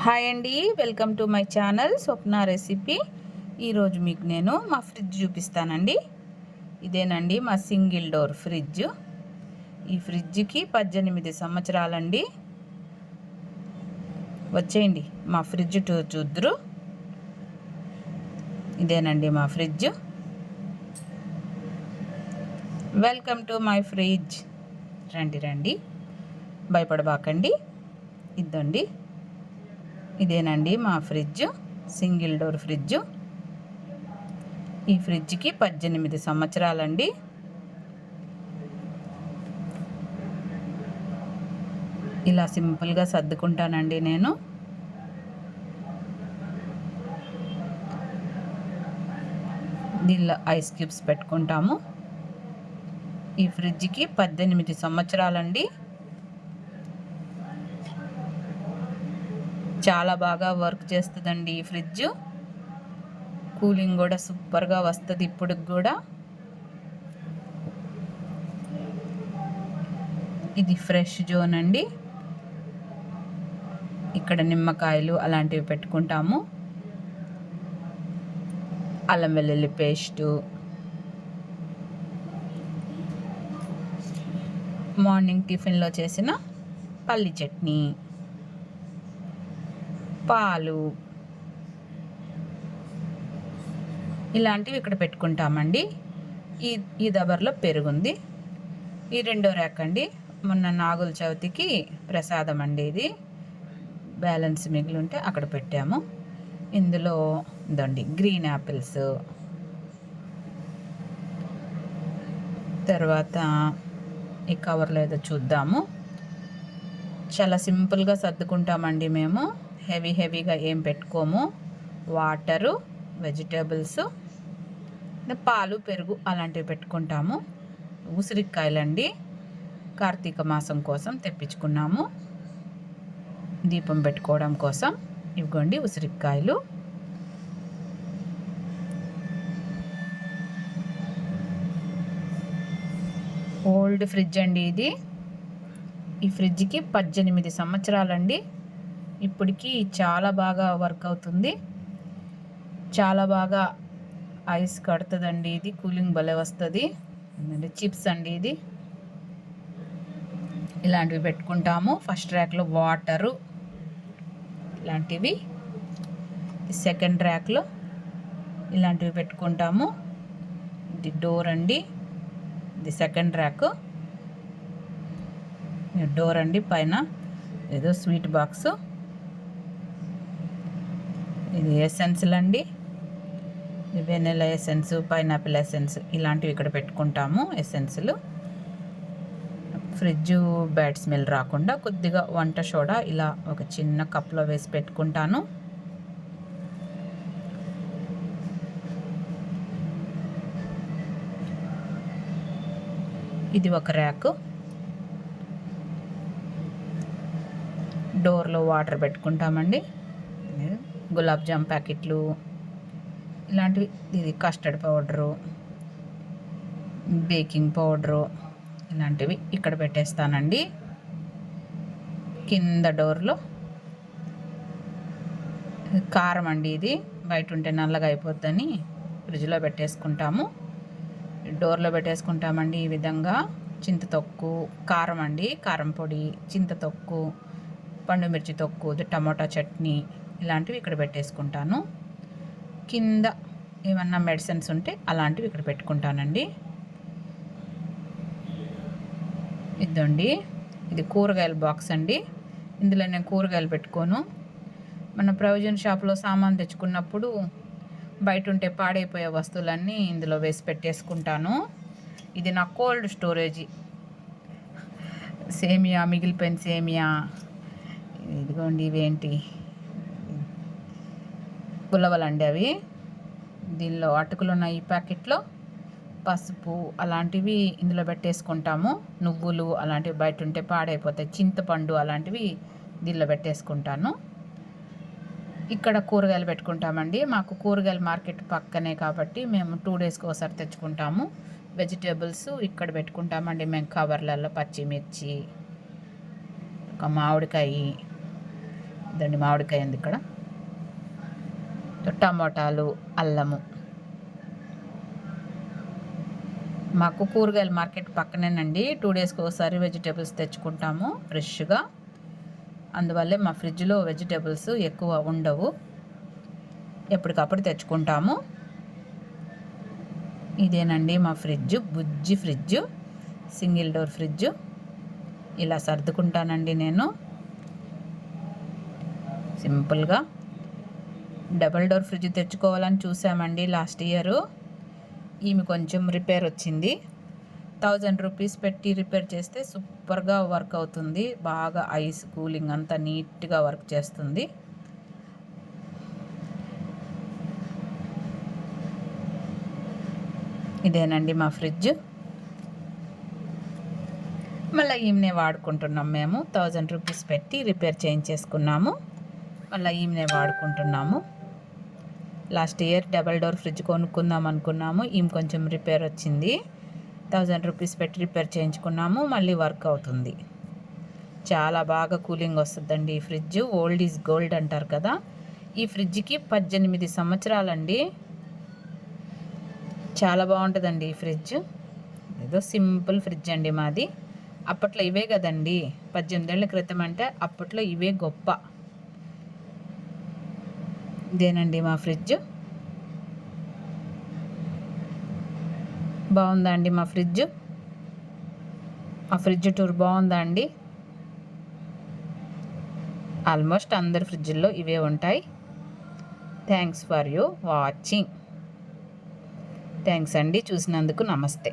Hi అండి, welcome to my channel Swapna recipe. ఈరోజు మీకు నేను మా ఫ్రిడ్జ్ చూపిస్తానండి. ఇదేనండి మా సింగిల్ డోర్ ఫ్రిడ్జ్. ఈ ఫ్రిడ్జ్కి 18 సంవత్సరాలండి. వచ్చేయండి మా ఫ్రిడ్జ్ టూర్ చూద్దురు. ఇదేనండి మా fridge. Welcome to my fridge. రండి రండి, భయపడబాకండి. ఇద్దండి, ఇదేనండి మా ఫ్రిడ్జ్, సింగిల్ డోర్ ఫ్రిడ్జ్. ఈ ఫ్రిడ్జ్కి 18 సంవత్సరాలండి. ఇలా సింపుల్గా సర్దుకుంటానండి నేను. దీనిలో ఐస్ క్యూబ్స్ పెట్టుకుంటాము. ఈ ఫ్రిడ్జ్కి 18 సంవత్సరాలండి. చాలా బాగా వర్క్ చేస్తుందండి ఈ ఫ్రిడ్జ్. కూలింగ్ కూడా సూపర్గా వస్తుంది ఇప్పుడు కూడా. ఇది ఫ్రెష్ జోన్ అండి. ఇక్కడ నిమ్మకాయలు అలాంటివి పెట్టుకుంటాము. అల్లం వెల్లుల్లి పేస్టు, మార్నింగ్ టిఫిన్లో చేసిన పల్లి చట్నీ, పాలు, ఇలాంటివి ఇక్కడ పెట్టుకుంటామండి. ఈ దబర్లో పెరుగుంది. ఈ రెండో ర్యాక్ అండి, మొన్న నాగుల చవితికి ప్రసాదం అండి. ఇది బ్యాలెన్స్ మిగిలి ఉంటే అక్కడ పెట్టాము. ఇందులో ఇదండి గ్రీన్ యాపిల్స్, తర్వాత ఈ కవర్లో ఏదో చూద్దాము. చాలా సింపుల్గా సర్దుకుంటామండి మేము. హెవీగా ఏం పెట్టుకోము. వాటరు, వెజిటేబుల్స్, పాలు, పెరుగు అలాంటివి పెట్టుకుంటాము. ఉసిరికాయలండి, కార్తీక మాసం కోసం తెప్పించుకున్నాము. దీపం పెట్టుకోవడం కోసం ఇవ్వండి ఉసిరికాయలు. ఓల్డ్ ఫ్రిడ్జ్ అండి ఇది. ఈ ఫ్రిడ్జ్కి 18 సంవత్సరాలండి. ఇప్పటికి చాలా బాగా వర్క్ అవుతుంది. చాలా బాగా ఐస్ కడుతుందండి. ఇది కూలింగ్ భలే వస్తుంది. చిప్స్ అండి ఇది. ఇలాంటివి పెట్టుకుంటాము. ఫస్ట్ ర్యాక్లో వాటరు ఇలాంటివి, సెకండ్ ర్యాక్లో ఇలాంటివి పెట్టుకుంటాము. ఇది డోర్ అండి. ఇది సెకండ్ ర్యాక్. డోర్ అండి, పైన ఏదో స్వీట్ బాక్స్. ఇది ఎసెన్స్లు అండి. వెనిలా ఎసెన్స్, పైనాపిల్ ఎసెన్స్ ఇలాంటివి ఇక్కడ పెట్టుకుంటాము. ఎసెన్స్లు. ఫ్రిడ్జ్ బ్యాడ్ స్మెల్ రాకుండా కొద్దిగా వంట సోడా ఇలా ఒక చిన్న కప్లో వేసి పెట్టుకుంటాను. ఇది ఒక ర్యాక్. డోర్లో వాటర్ పెట్టుకుంటామండి. గులాబ్ జామ్ ప్యాకెట్లు ఇలాంటివి. ఇది కస్టర్డ్ పౌడరు, బేకింగ్ పౌడరు ఇలాంటివి ఇక్కడ పెట్టేస్తానండి. కింద డోర్లో కారం అండి. ఇది బయట ఉంటే నల్లగా అయిపోద్దని ఫ్రిడ్జ్లో పెట్టేసుకుంటాము. డోర్లో పెట్టేసుకుంటామండి. ఈ విధంగా చింతతొక్కు, కారం అండి, కారం పొడి, చింతతొక్కు, పండు మిర్చి తొక్కు, టమాటా చట్నీ ఇలాంటివి ఇక్కడ పెట్టేసుకుంటాను. కింద ఏమన్నా మెడిసిన్స్ ఉంటే అలాంటివి ఇక్కడ పెట్టుకుంటానండి. ఇదండి, ఇది కూరగాయల బాక్స్ అండి. ఇందులో నేను కూరగాయలు పెట్టుకోను. మన ప్రొవిజన్ షాప్లో సామాన్ తెచ్చుకున్నప్పుడు బయట ఉంటే పాడైపోయే వస్తువులన్నీ ఇందులో వేసి పెట్టేసుకుంటాను. ఇది నా కోల్డ్ స్టోరేజీ. సేమియా, మిగిలిపోయిన సేమియా, ఇదిగోండి ఇవేంటి పులవలండి అవి. దీనిలో అటుకులు ఉన్న ఈ ప్యాకెట్లో పసుపు అలాంటివి ఇందులో పెట్టేసుకుంటాము. నువ్వులు అలాంటివి బయట ఉంటే పాడైపోతాయి. చింతపండు అలాంటివి దీనిలో పెట్టేసుకుంటాను. ఇక్కడ కూరగాయలు పెట్టుకుంటామండి. మాకు కూరగాయల మార్కెట్ పక్కనే కాబట్టి మేము 2 డేస్కి ఒకసారి తెచ్చుకుంటాము. వెజిటేబుల్స్ ఇక్కడ పెట్టుకుంటామండి మేము కవర్లలో. పచ్చిమిర్చి, ఒక మామిడికాయ, ఇదండి మామిడికాయ ఉంది ఇక్కడ, టమోటాలు, అల్లము. మాకు కూరగాయల మార్కెట్ పక్కనేనండి. 2 డేస్కి ఒకసారి వెజిటేబుల్స్ తెచ్చుకుంటాము ఫ్రెష్గా. అందువల్లే మా ఫ్రిడ్జ్లో వెజిటేబుల్స్ ఎక్కువ ఉండవు, ఎప్పటికప్పుడు తెచ్చుకుంటాము. ఇదేనండి మా ఫ్రిడ్జ్, బుజ్జి ఫ్రిడ్జ్, సింగిల్ డోర్ ఫ్రిడ్జ్. ఇలా సర్దుకుంటానండి నేను సింపుల్గా. డబల్ డోర్ ఫ్రిడ్జ్ తెచ్చుకోవాలని చూసామండి లాస్ట్ ఇయర్. ఈమె కొంచెం రిపేర్ వచ్చింది. 1000 రూపీస్ పెట్టి రిపేర్ చేస్తే సూపర్గా వర్క్ అవుతుంది. బాగా ఐస్ కూలింగ్ అంతా నీట్గా వర్క్ చేస్తుంది. ఇదేనండి మా ఫ్రిడ్జ్. మళ్ళీ ఈమెనే వాడుకుంటున్నాం మేము. 1000 రూపీస్ పెట్టి రిపేర్ చేయించేసుకున్నాము. మళ్ళీ ఈమెనే వాడుకుంటున్నాము. Last year double door fridge కొనుక్కుందాం అనుకున్నాము. ఈమె కొంచెం రిపేర్ వచ్చింది. 1000 రూపీస్ పెట్టి రిపేర్ చేయించుకున్నాము. మళ్ళీ వర్క్ అవుతుంది. చాలా బాగా కూలింగ్ వస్తుందండి ఈ ఫ్రిడ్జ్. ఓల్డ్ ఈజ్ గోల్డ్ అంటారు కదా. ఈ ఫ్రిడ్జ్కి 18 సంవత్సరాలండి. చాలా బాగుంటుందండి ఈ ఫ్రిడ్జ్. ఏదో సింపుల్ ఫ్రిడ్జ్ అండి మాది. అప్పట్లో ఇవే కదండి, 18 ఏళ్ళ క్రితం అంటే అప్పట్లో ఇవే గొప్ప. ఇదేనండి మా ఫ్రిడ్జ్. బాగుందా అండి మా ఫ్రిడ్జ్? మా ఫ్రిడ్జ్ టూర్ బాగుందా అండి? ఆల్మోస్ట్ అందరి ఫ్రిడ్జ్ల్లో ఇవే ఉంటాయి. Thanks for you watching. Thanks అండి చూసినందుకు. నమస్తే.